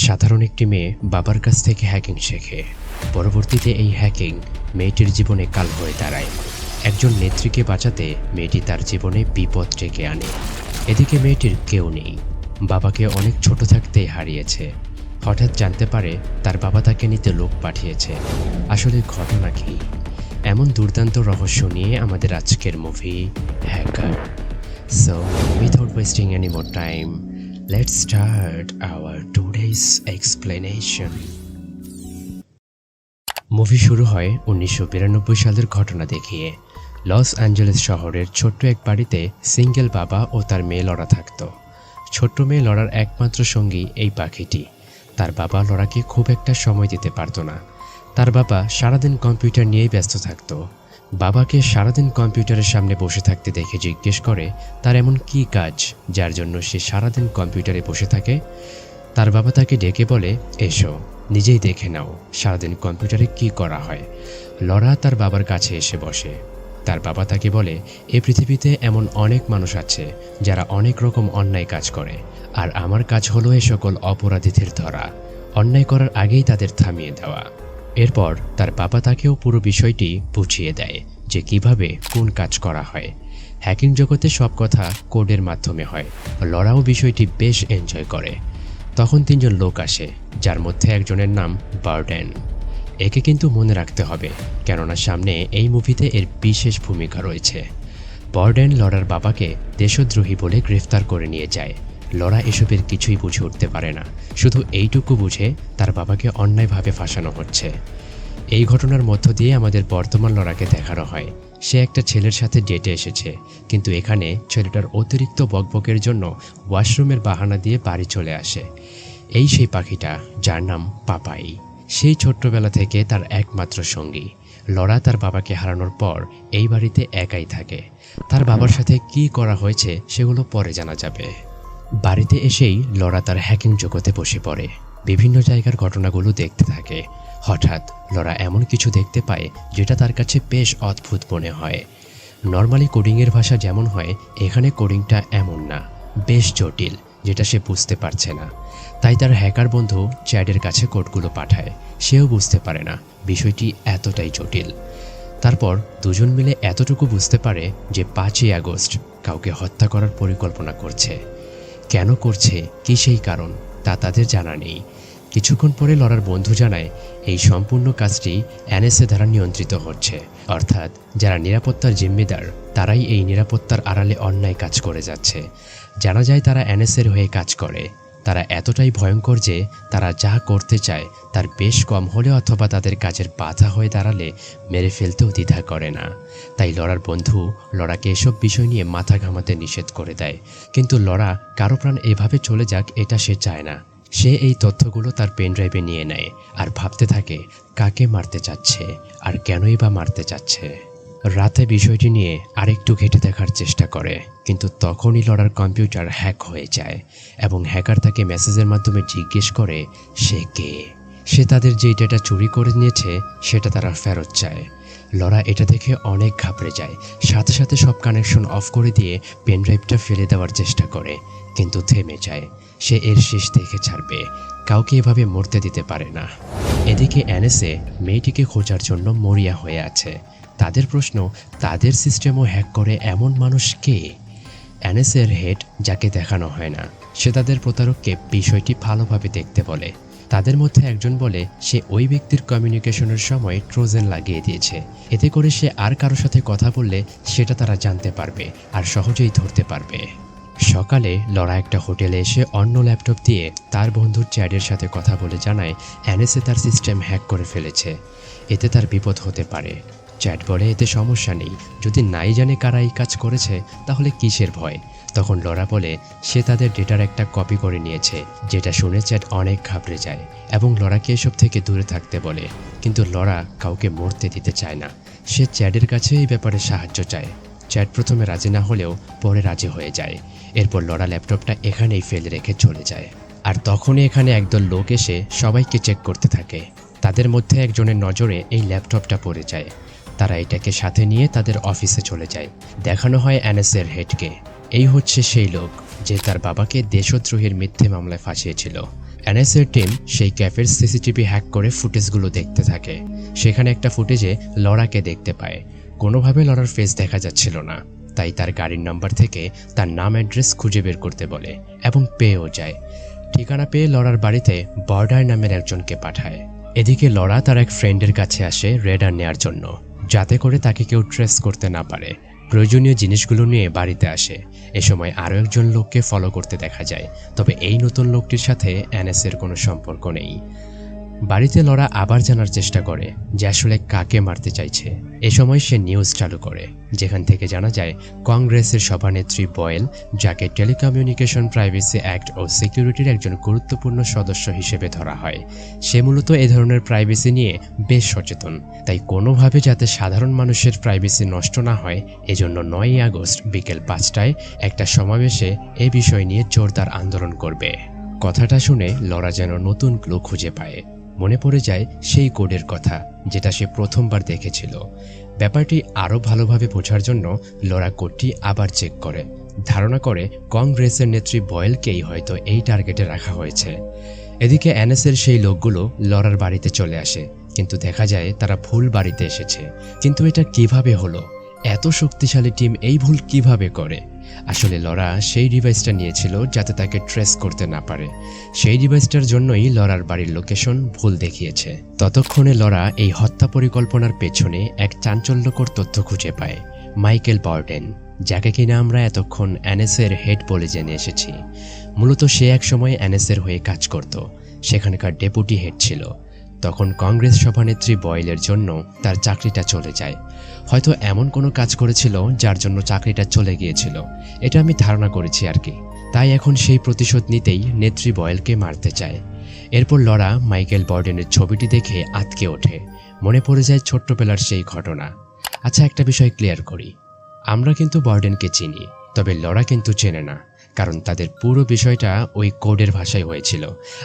সাধারণ একটি মেয়ে বাবার কাছ থেকে হ্যাকিং শেখে। পরবর্তীতে এই হ্যাকিং মেয়েটির জীবনে কাল হয়ে দাঁড়ায়। একজন নেত্রীকে বাঁচাতে মেয়েটি তার জীবনে বিপদ ডেকে আনে। এদিকে মেয়েটির কেউ নেই, বাবাকে অনেক ছোট থাকতেই হারিয়েছে। হঠাৎ জানতে পারে তার বাবা তাকে নিতে লোক পাঠিয়েছে। আসলে ঘটনা কি? এমন দুর্দান্ত রহস্য নিয়ে আমাদের আজকের movie hacker. So without wasting any more time, let's start our today's explanation. Movie শুরু হয় 1992 সালের ঘটনা দেখিয়ে। লস অ্যাঞ্জেলেস শহরের ছোট্ট এক বাড়িতে সিঙ্গেল বাবা ও তার মেয়ে লরা থাকত। ছোট্ট মেয়ে লরার একমাত্র সঙ্গী এই পাখিটি। তার বাবা লরাকে খুব একটা সময় দিতে পারত না। তার বাবা সারাদিন কম্পিউটার নিয়েই ব্যস্ত থাকত। বাবাকে সারাদিন কম্পিউটারের সামনে বসে থাকতে দেখে জিজ্ঞেস করে তার এমন কী কাজ যার জন্য সে সারাদিন কম্পিউটারে বসে থাকে। তার বাবা তাকে ডেকে বলে, এসো নিজেই দেখে নাও সারাদিন কম্পিউটারে কি করা হয়। লরা তার বাবার কাছে এসে বসে। তার বাবা তাকে বলে, এ পৃথিবীতে এমন অনেক মানুষ আছে যারা অনেক রকম অন্যায় কাজ করে, আর আমার কাজ হলো এ সকল অপরাধীদের ধরা, অন্যায় করার আগেই তাদের থামিয়ে দেওয়া। এরপর তার বাবা তাকেও পুরো বিষয়টি বুঝিয়ে দেয় যে কিভাবে কোন কাজ করা হয়। হ্যাকিং জগতে সব কথা কোডের মাধ্যমে হয়। লরাও বিষয়টি বেশ এনজয় করে। তখন তিনজন লোক আসে, যার মধ্যে একজনের নাম বার্ডেন। একে কিন্তু মনে রাখতে হবে, কেননা সামনে এই মুভিতে এর বিশেষ ভূমিকা রয়েছে। বার্ডেন লরার বাবাকে দেশদ্রোহী বলে গ্রেফতার করে নিয়ে যায়। লরা এসবের কিছুই বুঝে উঠতে পারে না, শুধু এইটুকু বুঝে তার বাবাকে অন্যায়ভাবে ফাঁসানো হচ্ছে। এই ঘটনার মধ্য দিয়ে আমাদের বর্তমান লরাকে দেখানো হয় সে একটা ছেলের সাথে ডেটে এসেছে, কিন্তু এখানে ছেলেটার অতিরিক্ত বকবকের জন্য ওয়াশরুমের বাহানা দিয়ে বাড়ি চলে আসে। এই সেই পাখিটা যার নাম পাপাই। সেই ছোট্টবেলা থেকে তার একমাত্র সঙ্গী। লরা তার বাবাকে হারানোর পর এই বাড়িতে একাই থাকে। তার বাবার সাথে কি করা হয়েছে সেগুলো পরে জানা যাবে। বাড়িতে এসেই লরা তার হ্যাকিং জগতে বসে পড়ে। বিভিন্ন জায়গার ঘটনাগুলো দেখতে থাকে। হঠাৎ লরা এমন কিছু দেখতে পায় যেটা তার কাছে বেশ অদ্ভুত মনে হয়। নর্মালি কোডিংয়ের ভাষা যেমন হয়, এখানে কোডিংটা এমন না, বেশ জটিল, যেটা সে বুঝতে পারছে না। তাই তার হ্যাকার বন্ধু চ্যাডের কাছে কোডগুলো পাঠায়। সেও বুঝতে পারে না বিষয়টি এতটাই জটিল। তারপর দুজন মিলে এতটুকু বুঝতে পারে যে 5ই আগস্ট কাউকে হত্যা করার পরিকল্পনা করছে। কেন করছে, কী সেই কারণ, তা তাদের জানা নেই। কিছুক্ষণ পরে লরার বন্ধু জানায় এই সম্পূর্ণ কাজটি এনএসএ দ্বারা নিয়ন্ত্রিত হচ্ছে, অর্থাৎ যারা নিরাপত্তার জিম্মিদার তারাই এই নিরাপত্তার আড়ালে অন্যায় কাজ করে যাচ্ছে। জানা যায় তারা এনএসএর হয়ে কাজ করে। তারা এতটাই ভয়ঙ্কর যে তারা যা করতে চায় তার বেশ কম হলে অথবা তাদের কাজের বাধা হয়ে দাঁড়ালে মেরে ফেলতেও দ্বিধা করে না। তাই লরার বন্ধু লরাকে এসব বিষয় নিয়ে মাথা ঘামাতে নিষেধ করে দেয়। কিন্তু লরা কারো প্রাণ এভাবে চলে যাক এটা সে চায় না। সে এই তথ্যগুলো তার পেনড্রাইভে নিয়ে নেয় আর ভাবতে থাকে কাকে মারতে চাচ্ছে আর কেনই বা মারতে চাচ্ছে। রাতে বিষয়টি নিয়ে আরেকটু ঘেঁটে দেখার চেষ্টা করে, কিন্তু তখনই লরার কম্পিউটার হ্যাক হয়ে যায় এবং হ্যাকার তাকে মেসেজের মাধ্যমে জিজ্ঞেস করে সে কে। সে তাদের যে ডেটা চুরি করে নিয়েছে সেটা তারা ফেরত চায়। লরা এটা দেখে অনেক ঘাবড়ে যায়। সাথে সাথে সব কানেকশন অফ করে দিয়ে পেনড্রাইভটা ফেলে দেওয়ার চেষ্টা করে, কিন্তু থেমে যায়। সে এর শেষ দেখে ছাড়বে, কাউকে এভাবে মরতে দিতে পারে না। এদিকে এনএসএ মেয়েটিকে খোঁজার জন্য মরিয়া হয়ে আছে। তাদের প্রশ্ন, তাদের সিস্টেমও হ্যাক করে এমন মানুষ কে? এনএসএর হেড, যাকে দেখানো হয় না, সে তাদের প্রতারককে বিষয়টি ভালোভাবে দেখতে বলে। তাদের মধ্যে একজন বলে সে ওই ব্যক্তির কমিউনিকেশনের সময় ট্রোজেন লাগিয়ে দিয়েছে। এতে করে সে আর কারোর সাথে কথা বললে সেটা তারা জানতে পারবে আর সহজেই ধরতে পারবে। সকালে লরা একটা হোটেলে এসে অন্য ল্যাপটপ দিয়ে তার বন্ধুর চ্যাডের সাথে কথা বলে জানায় এনএসএ তার সিস্টেম হ্যাক করে ফেলেছে, এতে তার বিপদ হতে পারে। চ্যাট বলে এতে সমস্যা নেই, যদি নাই জানে কারা এই কাজ করেছে তাহলে কিসের ভয়। তখন লরা বলে সে তাদের ডেটার একটা কপি করে নিয়েছে, যেটা শুনে চ্যাট অনেক ঘাবড়ে যায় এবং লরাকে এসব থেকে দূরে থাকতে বলে। কিন্তু লরা কাউকে মরতে দিতে চায় না। সে চ্যাডের কাছে এই ব্যাপারে সাহায্য চায়। চ্যাট প্রথমে রাজি না হলেও পরে রাজি হয়ে যায়। এরপর লরা ল্যাপটপটা এখানেই ফেলে রেখে চলে যায়। আর তখনই এখানে একদল লোক এসে সবাইকে চেক করতে থাকে। তাদের মধ্যে একজনের নজরে এই ল্যাপটপটা পড়ে যায়। তারা এটাকে সাথে নিয়ে তাদের অফিসে চলে যায়। দেখানো হয় এনএসএর হেডকে। এই হচ্ছে সেই লোক যে তার বাবাকে দেশদ্রোহের মিথ্যে মামলায় ফাঁসিয়েছিল। এনএসএর টিম সেই ক্যাফের সিসিটিভি হ্যাক করে ফুটেজগুলো দেখতে থাকে। সেখানে একটা ফুটেজে লরাকে দেখতে পায়। কোনোভাবে লরার ফেস দেখা যাচ্ছিল না, তাই তার গাড়ির নাম্বার থেকে তার নাম অ্যাড্রেস খুঁজে বের করতে বলে এবং পেয়েও যায়। ঠিকানা পেয়ে লরার বাড়িতে বর্ডার নামের একজনকে পাঠায়। এদিকে লরা তার এক ফ্রেন্ডের কাছে আসে রেডার নেয়ার জন্য, যাতে করে তাকে কেউ ট্রেস করতে না পারে। প্রয়োজনীয় জিনিসগুলো নিয়ে বাড়িতে আসে। এ সময় আরও একজন লোককে ফলো করতে দেখা যায়, তবে এই নতুন লোকটির সাথে এনএসের কোনো সম্পর্ক নেই। বাড়িতে লরা আবার জানার চেষ্টা করে যে আসলে কাকে মারতে চাইছে। এ সময় সে নিউজ চালু করে, যেখান থেকে জানা যায় কংগ্রেসের সভানেত্রী বয়েল, যাকে টেলিকমিউনিকেশন প্রাইভেসি অ্যাক্ট ও সিকিউরিটির একজন গুরুত্বপূর্ণ সদস্য হিসেবে ধরা হয়। সে মূলত এ ধরনের প্রাইভেসি নিয়ে বেশ সচেতন, তাই কোনোভাবে যাতে সাধারণ মানুষের প্রাইভেসি নষ্ট না হয়, এজন্য 9ই আগস্ট বিকেল 5টায় একটা সমাবেশে এ বিষয় নিয়ে জোরদার আন্দোলন করবে। কথাটা শুনে লরা যেন নতুন ক্লু খুঁজে পায়। মনে পড়ে যায় সেই কোডের কথা, যেটা সে প্রথমবার দেখেছিল। ব্যাপারটি আরও ভালোভাবে বোঝার জন্য লরা কোডটি আবার চেক করে। ধারণা করে কংগ্রেসের নেত্রী বয়েলকেই হয়তো এই টার্গেটে রাখা হয়েছে। এদিকে এনএসের সেই লোকগুলো লরার বাড়িতে চলে আসে, কিন্তু দেখা যায় তারা ভুল বাড়িতে এসেছে। কিন্তু এটা কিভাবে হলো? এত শক্তিশালী টিম এই ভুল কিভাবে করে? আসলে লরা সেই ডিভাইসটা নিয়েছিল যাতে তাকে ট্রেস করতে না পারে। সেই ডিভাইসটার জন্যই লরার বাড়ির লোকেশন ভুল দেখিয়েছে। ততক্ষণে লরা এই হত্যা পরিকল্পনার পেছনে এক চাঞ্চল্যকর তথ্য খুঁজে পায়। মাইকেল বর্ডেন, যাকে কিনা আমরা এতক্ষণ এনএসের হেড বলে জেনে এসেছি। মূলত সে একসময় এনএসের হয়ে কাজ করত, সেখানকার ডেপুটি হেড ছিল। তখন কংগ্রেস সভানেত্রী বয়েলের জন্য তার চাকরিটা চলে যায়। হয়তো এমন কোনো কাজ করেছিল যার জন্য চাকরিটা চলে গিয়েছিল, এটা আমি ধারণা করেছি আর কি। তাই এখন সেই প্রতিশোধ নিতেই নেত্রী বয়েলকে মারতে চায়। এরপর লরা মাইকেল বর্ডেনের ছবিটি দেখে আঁতকে ওঠে। মনে পড়ে যায় ছোট্টবেলার সেই ঘটনা। আচ্ছা, একটা বিষয় ক্লিয়ার করি, আমরা কিন্তু বর্ডেনকে চিনি, তবে লরা কিন্তু চেনে না, কারণ তাদের পুরো বিষয়টা ওই কোডের ভাষায় হয়েছিল।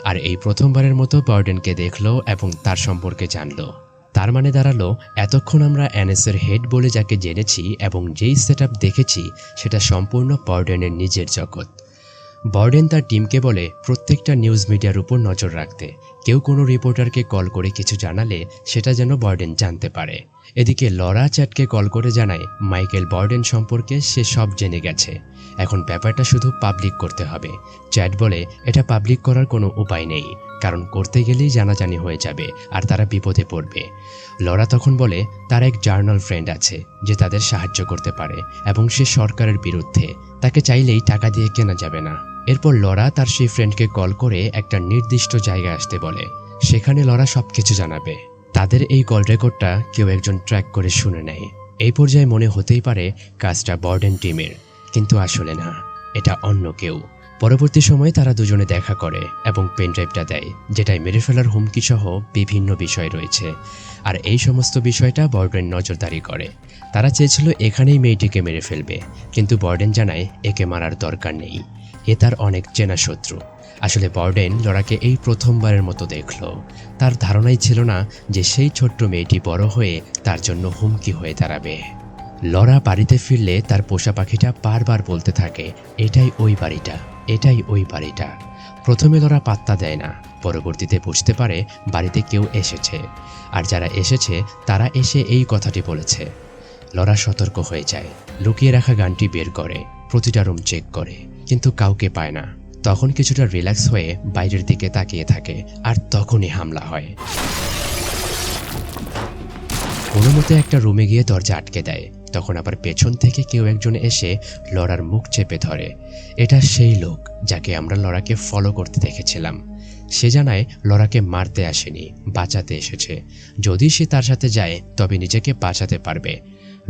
আর এই প্রথমবারের মতো বর্ডেনকে দেখলো এবং তার সম্পর্কে জানলো। তার মানে দাঁড়ালো, এতক্ষণ আমরা এনএসের হেড বলে যাকে জেনেছি এবং যেই সেটআপ দেখেছি, সেটা সম্পূর্ণ বর্ডেনের নিজের জগৎ। বর্ডেন তার টিমকে বলে প্রত্যেকটা নিউজ মিডিয়ার উপর নজর রাখতে। কেউ কোনো রিপোর্টারকে কল করে কিছু জানালে সেটা যেন বর্ডেন জানতে পারে। এদিকে লরা চ্যাটকে কল করে জানায় মাইকেল বর্ডেন সম্পর্কে সে সব জেনে গেছে, এখন ব্যাপারটা শুধু পাবলিক করতে হবে। চ্যাট বলে এটা পাবলিক করার কোনো উপায় নেই, কারণ করতে গেলেই জানাজানি হয়ে যাবে আর তারা বিপদে পড়বে। লরা তখন বলে তার এক জার্নাল ফ্রেন্ড আছে যে তাদের সাহায্য করতে পারে এবং সে সরকারের বিরুদ্ধে, তাকে চাইলেই টাকা দিয়ে কেনা যাবে না। এরপর লরা তার সেই ফ্রেন্ডকে কল করে একটা নির্দিষ্ট জায়গায় আসতে বলে। সেখানে লরা সবকিছু জানাবে। তাদের এই কল রেকর্ডটা কেউ একজন ট্র্যাক করে শুনে নেয়। এই পর্যায়ে মনে হতেই পারে কাজটা বর্ডেন টিমের, কিন্তু আসলে না, এটা অন্য কেউ। পরবর্তী সময়ে তারা দুজনে দেখা করে এবং পেনড্রাইভটা দেয়, যেটায় মেরে ফেলার হুমকি সহ বিভিন্ন বিষয় রয়েছে। আর এই সমস্ত বিষয়টা বর্ডেন নজরদারি করে। তারা চেয়েছিল এখানেই মেয়েটিকে মেরে ফেলবে, কিন্তু বর্ডেন জানায় একে মারার দরকার নেই, এ তার অনেক চেনা শত্রু। আসলে বর্ডেন লরাকে এই প্রথমবারের মতো দেখল। তার ধারণাই ছিল না যে সেই ছোট্ট মেয়েটি বড় হয়ে তার জন্য হুমকি হয়ে দাঁড়াবে। লরা বাড়িতে ফিরলে তার পোষা পাখিটা বারবার বলতে থাকে, এটাই ওই বাড়িটা, এটাই ওই বাড়িটা। প্রথমে লরা পাত্তা দেয় না, পরবর্তীতে বুঝতে পারে বাড়িতে কেউ এসেছে, আর যারা এসেছে তারা এসে এই কথাটি বলেছে। লরা সতর্ক হয়ে যায়, লুকিয়ে রাখা গানটি বের করে, প্রতিটা রুম চেক করে, কিন্তু কাউকে পায় না। তখন কিছুটা রিল্যাক্স হয়ে বাইরের দিকে তাকিয়ে থাকে, আর তখনই হামলা হয়। কোনো মতে একটা রুমে গিয়ে দরজা আটকে দেয়। তখন আবার পেছন থেকে কেউ একজন এসে লরার মুখ চেপে ধরে। এটা সেই লোক যাকে আমরা লরাকে ফলো করতে দেখেছিলাম। সে জানায় লরাকে মারতে আসেনি, বাঁচাতে এসেছে। যদি সে তার সাথে যায় তবে নিজেকে বাঁচাতে পারবে।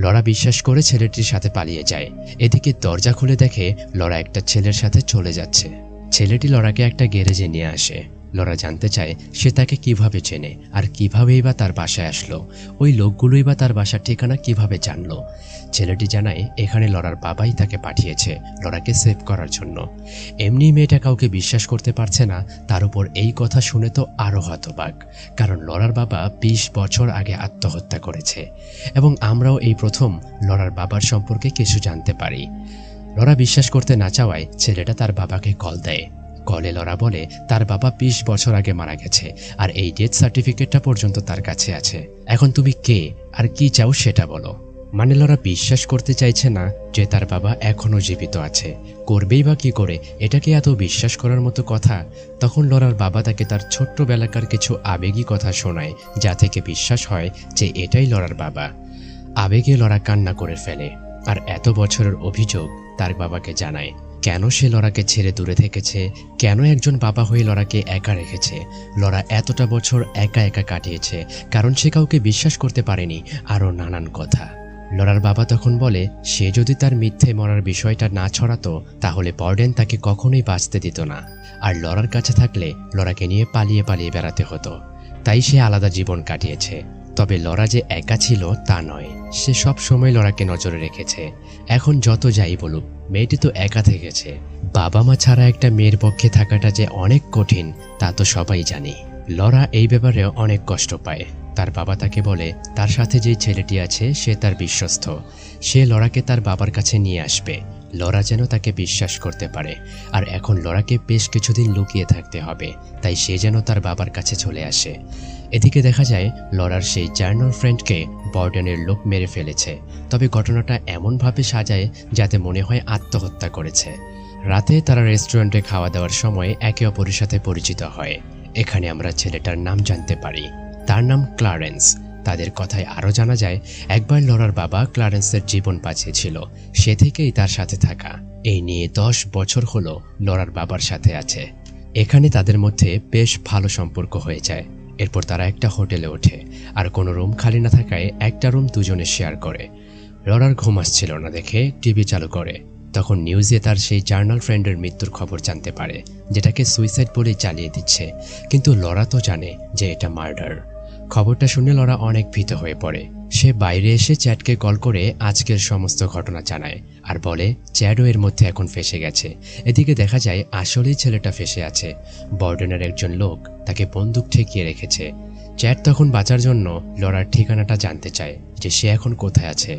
লরা বিশ্বাস করে ছেলেটির সাথে পালিয়ে যায়। এদিকে দরজা খুলে দেখে লরা একটা ছেলের সাথে চলে যাচ্ছে। ছেলেটি লরাকে একটা গ্যারেজে নিয়ে আসে। লরা জানতে চায় সে তাকে কিভাবে চেনে আর কিভাবেই বা তার বাসায় আসলো, ওই লোকগুলোই বা তার বাসার ঠিকানা কিভাবে জানলো। ছেলেটি জানায় এখানে লরার বাবাই তাকে পাঠিয়েছে লরাকে সেভ করার জন্য। এমনি মেয়েটা কাউকে বিশ্বাস করতে পারছে না, তার উপর এই কথা শুনে তো আরও হতবাক, কারণ লরার বাবা 20 বছর আগে আত্মহত্যা করেছে এবং আমরাও এই প্রথম লরার বাবার সম্পর্কে কিছু জানতে পারি। লরা বিশ্বাস করতে না চাওয়ায় ছেলেটা তার বাবাকে কল দেয়। কলে লরা বলে তার বাবা ২০ বছর আগে মারা গেছে, আর এই ডেথ সার্টিফিকেটটা পর্যন্ত তার কাছে আছে। এখন তুমি কে আর কি চাও সেটা বলো। মানে লরা বিশ্বাস করতে চাইছে না যে তার বাবা এখনও জীবিত আছে। করবেই বা কি করে, এটাকে এত বিশ্বাস করার মতো কথা? তখন লরার বাবা তাকে তার ছোট্টবেলাকার কিছু আবেগী কথা শোনায়, যা থেকে বিশ্বাস হয় যে এটাই লরার বাবা। আবেগে লরা কান্না করে ফেলে, আর এত বছরের অভিযোগ তার বাবাকে জানায়। কেন সে লরাকে ছেড়ে দূরে থেকেছে, কেন একজন বাবা হয়ে লরাকে একা রেখেছে। লরা এতটা বছর একা একা কাটিয়েছে কারণ সে কাউকে বিশ্বাস করতে পারেনি, আরও নানান কথা। লরার বাবা তখন বলে সে যদি তার মিথ্যে মরার বিষয়টা না ছড়াতো তাহলে বর্ডেন তাকে কখনোই বাঁচতে দিত না, আর লরার কাছে থাকলে লরাকে নিয়ে পালিয়ে পালিয়ে বেড়াতে হতো। তাই সে আলাদা জীবন কাটিয়েছে। তবে লরা যে একা ছিল তা নয়, সে সব সময় লরাকে নজরে রেখেছে। এখন যত যাই বলুক, মেয়েটি তো একা থেকেছে। বাবা মা ছাড়া একটা মেয়ের পক্ষে থাকাটা যে অনেক কঠিন তা তো সবাই জানি। লরা এই ব্যাপারে অনেক কষ্ট পায়। তার বাবা তাকে বলে তার সাথে যে ছেলেটি আছে সে তার বিশ্বস্ত, সে লরাকে তার বাবার কাছে নিয়ে আসবে। লরা যেন তাকে বিশ্বাস করতে পারে। আর এখন লরাকে বেশ কিছুদিন লুকিয়ে থাকতে হবে, তাই সে যেন তার বাবার কাছে চলে আসে। এদিকে দেখা যায় লরার সেই জার্নাল ফ্রেন্ডকে বর্ডেনের লোক মেরে ফেলেছে। তবে ঘটনাটা এমনভাবে সাজায় যাতে মনে হয় আত্মহত্যা করেছে। রাতে তারা রেস্টুরেন্টে খাওয়া দাওয়ার সময় একে অপরের সাথে পরিচিত হয়। এখানে আমরা ছেলেটার নাম জানতে পারি, তার নাম ক্লারেন্স। তাদের কথায় আরও জানা যায় একবার লরার বাবা ক্লারেন্সের জীবন বাঁচিয়েছিল, সে থেকেই তার সাথে থাকা। এই নিয়ে 10 বছর হলো লরার বাবার সাথে আছে। এখানে তাদের মধ্যে বেশ ভালো সম্পর্ক হয়ে যায়। এরপর তারা একটা হোটেলে ওঠে, আর কোনো রুম খালি না থাকায় একটা রুম দুজনে শেয়ার করে। লরার ঘুম আসছিল না দেখে টিভি চালু করে। তখন নিউজে তার সেই জার্নাল ফ্রেন্ডের মৃত্যুর খবর জানতে পারে, যেটাকে সুইসাইড বলেই চালিয়ে দিচ্ছে। কিন্তু লরা তো জানে যে এটা মার্ডার। খবরটা শুনে লরা অনেক ভীত হয়ে পড়ে। সে বাইরে এসে চ্যাডকে কল করে আজকের সমস্ত ঘটনা জানায়, আর বলে চ্যাডও এর মধ্যে এখন ফেঁসে গেছে। এদিকে দেখা যায় আসলেই ছেলেটা ফেঁসে আছে। বর্ডেনের একজন লোক তাকে বন্দুক ঠেকিয়ে রেখেছে। চ্যাড তখন বাঁচার জন্য লরার ঠিকানাটা জানতে চায় যে সে এখন কোথায় আছে।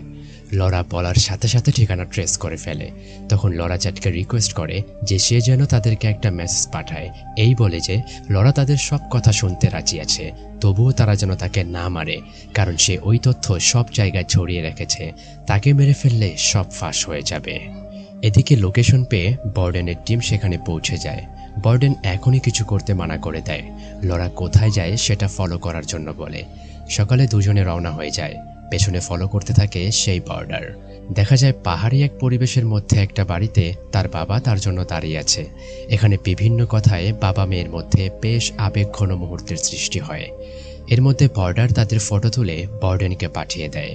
লরা বলার সাথে সাথে ঠিকানা ট্রেস করে ফেলে। তখন লরা চ্যাটকে রিকোয়েস্ট করে যে সে যেন তাদেরকে একটা মেসেজ পাঠায়, এই বলে যে লরা তাদের সব কথা শুনতে রাজি আছে, তবুও তারা যেন তাকে না মারে, কারণ সে ওই তথ্য সব জায়গায় ছড়িয়ে রেখেছে। তাকে মেরে ফেললে সব ফাঁস হয়ে যাবে। এদিকে লোকেশন পেয়ে বর্ডেনের টিম সেখানে পৌঁছে যায়। বর্ডেন এখনই কিছু করতে মানা করে দেয়। লরা কোথায় যায় সেটা ফলো করার জন্য বলে। সকালে দুজনে রওনা হয়ে যায়। পেছনে ফলো করতে থাকে সেই বর্ডার। দেখা যায় পাহাড়ি এক পরিবেশের মধ্যে একটা বাড়িতে তার বাবা তার জন্য দাঁড়িয়ে আছে। এখানে বিভিন্ন কথায় বাবা মেয়ের মধ্যে বেশ আবেগঘন মুহূর্তের সৃষ্টি হয়। এর মধ্যে বর্ডার তাদের ফটো তুলে বর্ডেনকে পাঠিয়ে দেয়।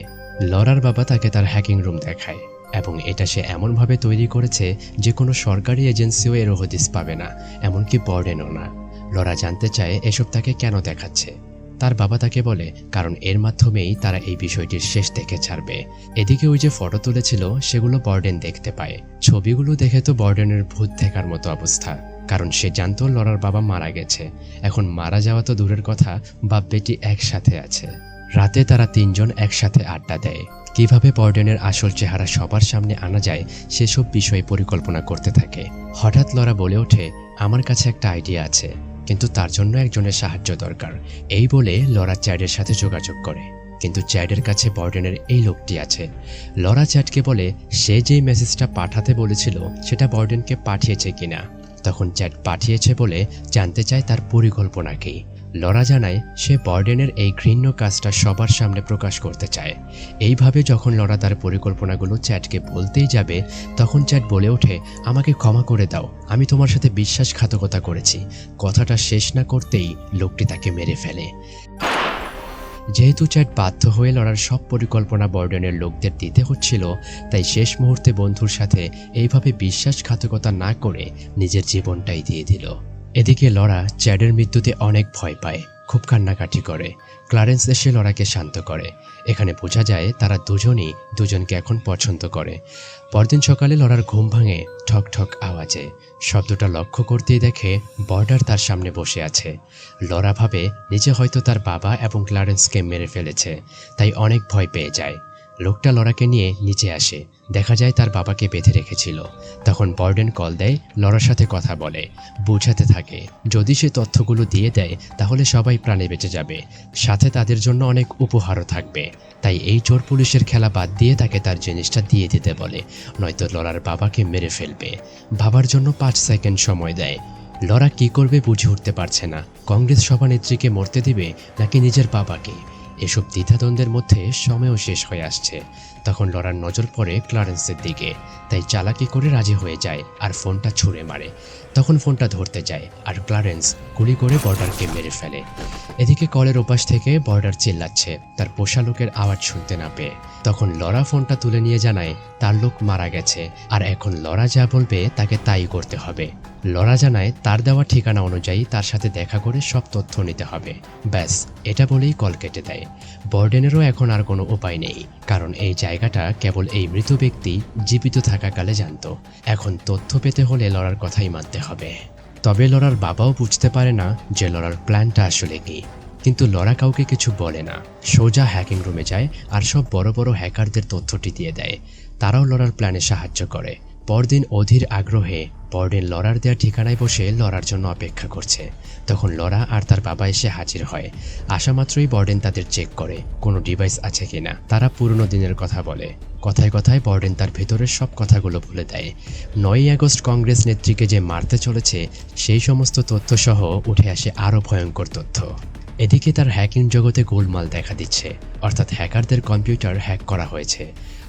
লরার বাবা তাকে তার হ্যাকিং রুম দেখায়, এবং এটা সে এমনভাবে তৈরি করেছে যে কোনো সরকারি এজেন্সিও এর হদিস পাবে না, এমনকি বর্ডেনও না। লরা জানতে চায় এসব তাকে কেন দেখাচ্ছে। তার বাবা তাকে বলে কারণ এর মাধ্যমেই তারা এই বিষয়টির শেষ দেখে ছাড়বে। এদিকে ওই যে ফটো তুলেছিল সেগুলো বর্ডেন দেখতে পায়। ছবিগুলো দেখে তো বর্ডেনের ভূত দেখার মতো অবস্থা, কারণ সে জানতো লরার বাবা মারা গেছে। এখন মারা যাওয়া তো দূরের কথা, বাপ বেটি একসাথে আছে। রাতে তারা তিনজন একসাথে আড্ডা দেয়। কিভাবে বর্ডেনের আসল চেহারা সবার সামনে আনা যায় সেসব বিষয়ে পরিকল্পনা করতে থাকে। হঠাৎ লরা বলে ওঠে, আমার কাছে একটা আইডিয়া আছে, কিন্তু তার জন্য একজনের সাহায্য দরকার। এই বলে লরা চ্যাডের সাথে যোগাযোগ করে, কিন্তু চ্যাডের কাছে বর্ডেনের এই লোকটি আছে। লরা চ্যাডকে বলে সে যেই মেসেজটা পাঠাতে বলেছিল সেটা বর্ডেনকে পাঠিয়েছে কিনা। তখন চ্যাড পাঠিয়েছে বলে জানতে চায় তার পরিকল্পনা কি। লরা জানায় সে বর্ডেনের এই ঘৃণ্য কাজটা সবার সামনে প্রকাশ করতে চায়। এইভাবে যখন লরা তার পরিকল্পনাগুলো চ্যাডকে বলতেই যাবে, তখন চ্যাড বলে ওঠে, আমাকে ক্ষমা করে দাও, আমি তোমার সাথে বিশ্বাসঘাতকতা করেছি। কথাটা শেষ না করতেই লোকটি তাকে মেরে ফেলে। যেহেতু চ্যাড বাধ্য হয়ে লরার সব পরিকল্পনা বর্ডেনের লোকদের দিতে হচ্ছিল, তাই শেষ মুহূর্তে বন্ধুর সাথে এইভাবে বিশ্বাসঘাতকতা না করে নিজের জীবনটাই দিয়ে দিল। এদিকে লরা চ্যাডের মৃত্যুতে অনেক ভয় পায়, খুব কান্নাকাটি করে। ক্লারেন্স এসে লরাকে শান্ত করে। এখানে বোঝা যায় তারা দুজনই দুজনকে এখন পছন্দ করে। পরদিন সকালে লরার ঘুম ভাঙে ঠক ঠক আওয়াজে। শব্দটা লক্ষ্য করতেই দেখে বর্ডার তার সামনে বসে আছে। লরা ভাবে নিজে হয়তো তার বাবা এবং ক্লারেন্সকে মেরে ফেলেছে, তাই অনেক ভয় পেয়ে যায়। লোকটা লরাকে নিয়ে নিচে আসে। দেখা যায় তার বাবাকে বেঁধে রেখেছিল। তখন বর্ডেন কল দেয়, লরার সাথে কথা বলে, বোঝাতে থাকে যদি সে তথ্যগুলো দিয়ে দেয় তাহলে সবাই প্রাণে বেঁচে যাবে, সাথে তাদের জন্য অনেক উপহারও থাকবে। তাই এই চোর পুলিশের খেলা বাদ দিয়ে তাকে তার জিনিসটা দিয়ে দিতে বলে, নয়তো লরার বাবাকে মেরে ফেলবে। ভাবার জন্য 5 সেকেন্ড সময় দেয়। লরা কি করবে বুঝে উঠতে পারছে না, কংগ্রেস সভানেত্রীকে মরতে দিবে নাকি নিজের বাবাকে। এসব দ্বিধাদ্বন্দ্বের মধ্যে সময়ও শেষ হয়ে আসছে। তখন লরার নজর পড়ে ক্লারেন্সের দিকে, তাই চালাকি করে রাজি হয়ে যায় আর ফোনটা ছুঁড়ে মারে। তখন ফোনটা ধরতে যায় আর ক্লারেন্স গুলি করে বর্ডারকে মেরে ফেলে। এদিকে কলের ওপাশ থেকে বর্ডার চিল্লাচ্ছে তার পোষা লোকের আওয়াজ শুনতে না পেয়ে। তখন লরা ফোনটা তুলে নিয়ে জানায় তার লোক মারা গেছে আর এখন লরা যা বলবে তাকে তাই করতে হবে। লরা জানায় তার দেওয়া ঠিকানা অনুযায়ী তার সাথে দেখা করে সব তথ্য নিতে হবে। ব্যাস, এটা বলেই কল কেটে দেয়। বর্ডেনেরও এখন আর কোনো উপায় নেই, কারণ এই জায়গাটা কেবল এই মৃত ব্যক্তি জীবিত থাকাকালে জানত। এখন তথ্য পেতে হলে লরার কথাই মানতে হবে। তবে লরার বাবাও বুঝতে পারে না যে লরার প্ল্যানটা আসলে কি। কিন্তু লরা কাউকে কিছু বলে না, সোজা হ্যাকিং রুমে যায় আর সব বড় বড় হ্যাকারদের তথ্যটি দিয়ে দেয়। তারাও লরার প্ল্যানে সাহায্য করে। পরদিন অধীর আগ্রহে বর্ডেন লরার দেওয়া ঠিকানায় বসে লরার জন্য অপেক্ষা করছে। তখন লরা আর তার বাবা এসে হাজির হয়। আসা মাত্রই বর্ডেন তাদের চেক করে কোনো ডিভাইস আছে কিনা। তারা পুরনো দিনের কথা বলে। কথায় কথায় বর্ডেন তার ভেতরের সব কথাগুলো বলে দেয়। 9ই আগস্ট কংগ্রেস নেত্রীকে যে মারতে চলেছে সেই সমস্ত তথ্য সহ উঠে আসে আরও ভয়ঙ্কর তথ্য। এদিকে তার হ্যাকিং জগতে গোলমাল দেখা দিচ্ছে, অর্থাৎ হ্যাকারদের কম্পিউটার হ্যাক করা হয়েছে।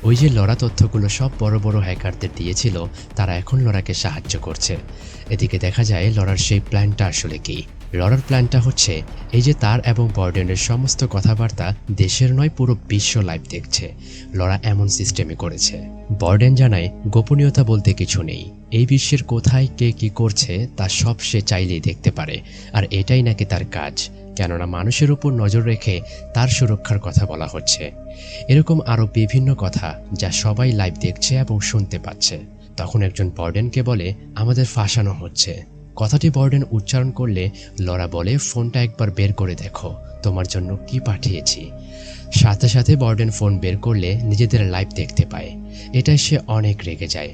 ওই যে লরা তথ্যগুলো সব বড় বড় হ্যাকারদের দিয়েছিল, তারা এখন লরাকে সাহায্য করছে। এদিকে দেখা যায় লরার সেই প্ল্যানটা আসলে কি। লরার প্ল্যানটা হচ্ছে এই যে তার এবং বর্ডেনের সমস্ত কথাবার্তা দেশের নয় পুরো বিশ্ব লাইভ দেখছে। লরা এমন সিস্টেমে করেছে। বর্ডেন জানায় গোপনীয়তা বলতে কিছু নেই, এই বিশ্বের কোথায় কে কি করছে তা সব সে চাইলেই দেখতে পারে, আর এটাই নাকি তার কাজ। কেননা মানুষের উপর নজর রেখে তার সুরক্ষার কথা বলা হচ্ছে। এরকম আরও বিভিন্ন কথা যা সবাই লাইভ দেখছে এবং শুনতে পাচ্ছে। তখন একজন বর্ডেনকে বলে আমাদের ফাঁসানো হচ্ছে। কথাটি বর্ডেন উচ্চারণ করলে লরা বলে ফোনটা একবার বের করে দেখো, তোমার জন্য কি পাঠিয়েছি। সাথে সাথে বর্ডেন ফোন বের করলে নিজেদের লাইভ দেখতে পায়। এটাই সে অনেক রেগে যায়।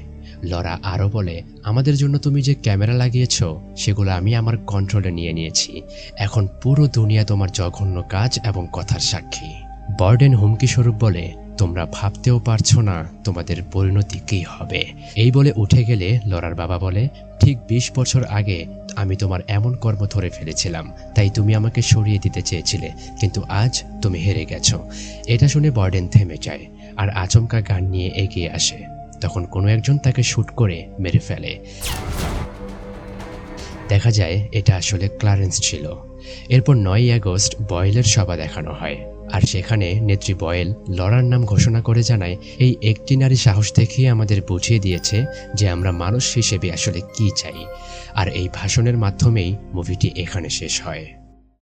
লরা আরও বলে আমাদের জন্য তুমি যে ক্যামেরা লাগিয়েছ সেগুলো আমি আমার কন্ট্রোলে নিয়ে নিয়েছি। এখন পুরো দুনিয়া তোমার জঘন্য কাজ এবং কথার সাক্ষী। বর্ডেন হুমকি স্বরূপ বলে তোমরা ভাবতেও পারছো না তোমাদের পরিণতি কী হবে। এই বলে উঠে গেলে লরার বাবা বলে ঠিক 20 বছর আগে আমি তোমার এমন কর্ম ধরে ফেলেছিলাম, তাই তুমি আমাকে সরিয়ে দিতে চেয়েছিলে, কিন্তু আজ তুমি হেরে গেছো। এটা শুনে বর্ডেন থেমে যায় আর আচমকা গান নিয়ে এগিয়ে আসে। তখন কোনো একজন তাকে শুট করে মেরে ফেলে। দেখা যায় এটা আসলে ক্লারেন্স ছিল। এরপর 9ই আগস্ট বয়েলের সভা দেখানো হয়, আর সেখানে নেত্রী বয়েল লরার নাম ঘোষণা করে জানায় এই একটি নারী সাহস দেখিয়ে আমাদের বুঝিয়ে দিয়েছে যে আমরা মানুষ হিসেবে আসলে কি চাই। আর এই ভাষণের মাধ্যমেই মুভিটি এখানে শেষ হয়।